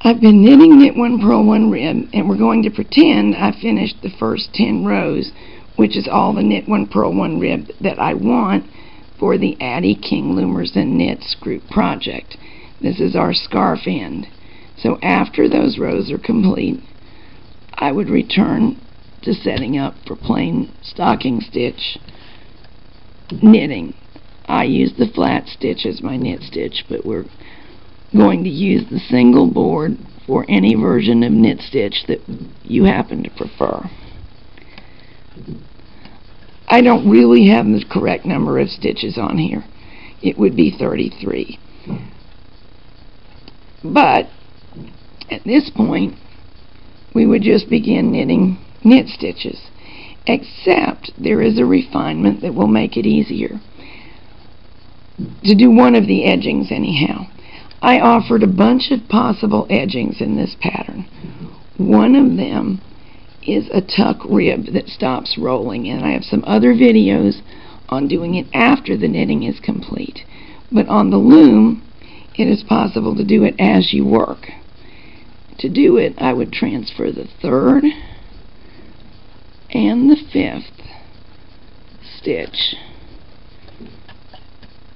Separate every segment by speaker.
Speaker 1: I've been knitting knit one, purl one, rib, and we're going to pretend I finished the first 10 rows, which is all the knit one, purl one, rib that I want for the Addie King Loomers and Knits group project. This is our scarf end. So after those rows are complete, I would return to setting up for plain stocking stitch knitting. I use the flat stitch as my knit stitch, but we're going to use the single board for any version of knit stitch that you happen to prefer. I don't really have the correct number of stitches on here. It would be 33. But at this point, we would just begin knitting knit stitches, except there is a refinement that will make it easier to do one of the edgings anyhow. I offered a bunch of possible edgings in this pattern. One of them is a tuck rib that stops rolling, and I have some other videos on doing it after the knitting is complete. But on the loom, it is possible to do it as you work. To do it, I would transfer the 3rd and the 5th stitch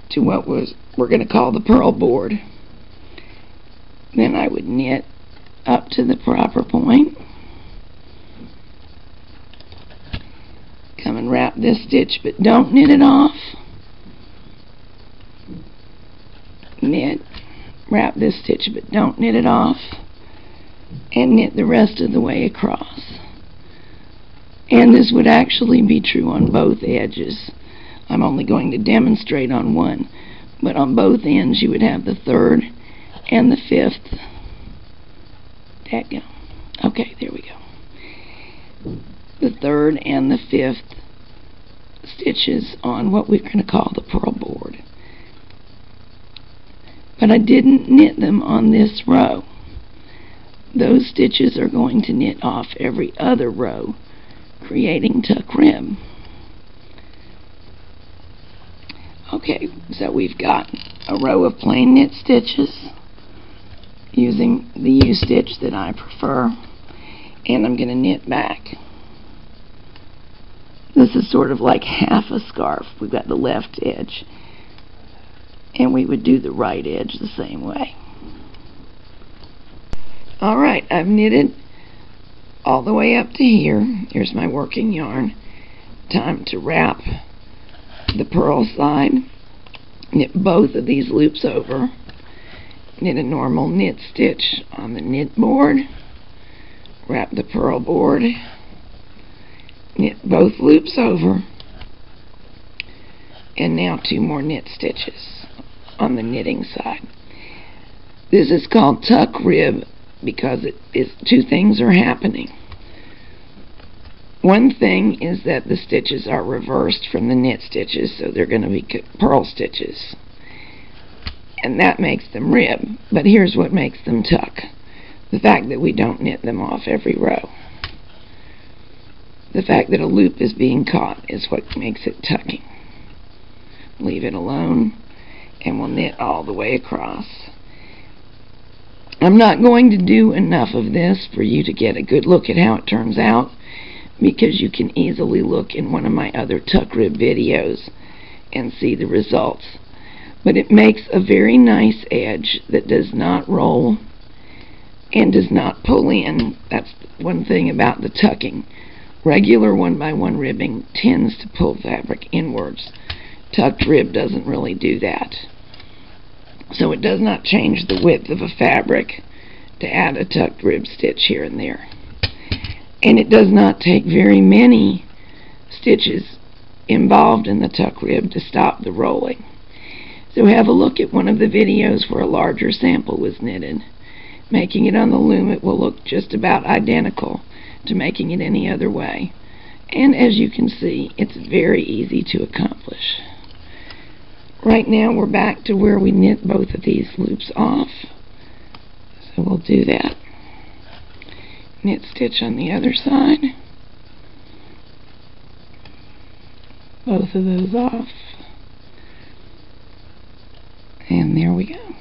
Speaker 1: to what we're going to call the purl board. Then I would knit up to the proper point, come and wrap this stitch, but don't knit it off. Knit, wrap this stitch, but don't knit it off, and knit the rest of the way across. And this would actually be true on both edges. I'm only going to demonstrate on one, but on both ends you would have the 3rd and the 5th. Okay, there we go. The 3rd and the 5th stitches on what we're going to call the purl board. But I didn't knit them on this row. Those stitches are going to knit off every other row, creating tuck rib. Okay, so we've got a row of plain knit stitches using the U-stitch that I prefer, and I'm going to knit back. This is sort of like half a scarf. We've got the left edge, and we would do the right edge the same way. Alright, I've knitted all the way up to here. Here's my working yarn. Time to wrap the purl side, knit both of these loops over, knit a normal knit stitch on the knit board, wrap the purl board, knit both loops over, and now 2 more knit stitches on the knitting side. This is called tuck rib because 2 things are happening. One thing is that the stitches are reversed from the knit stitches, so they're going to be purl stitches, and that makes them rib. But here's what makes them tuck: the fact that we don't knit them off every row. The fact that a loop is being caught is what makes it tucking. Leave it alone, and we'll knit all the way across. I'm not going to do enough of this for you to get a good look at how it turns out, because you can easily look in one of my other tuck rib videos and see the results. But it makes a very nice edge that does not roll and does not pull in. That's one thing about the tucking. Regular 1x1 ribbing tends to pull fabric inwards. Tucked rib doesn't really do that. So it does not change the width of a fabric to add a tucked rib stitch here and there. And it does not take very many stitches involved in the tuck rib to stop the rolling. So have a look at one of the videos where a larger sample was knitted. Making it on the loom, it will look just about identical to making it any other way. And as you can see, it's very easy to accomplish. Right now we're back to where we knit both of these loops off. So we'll do that. Knit stitch on the other side. Both of those off. And there we go.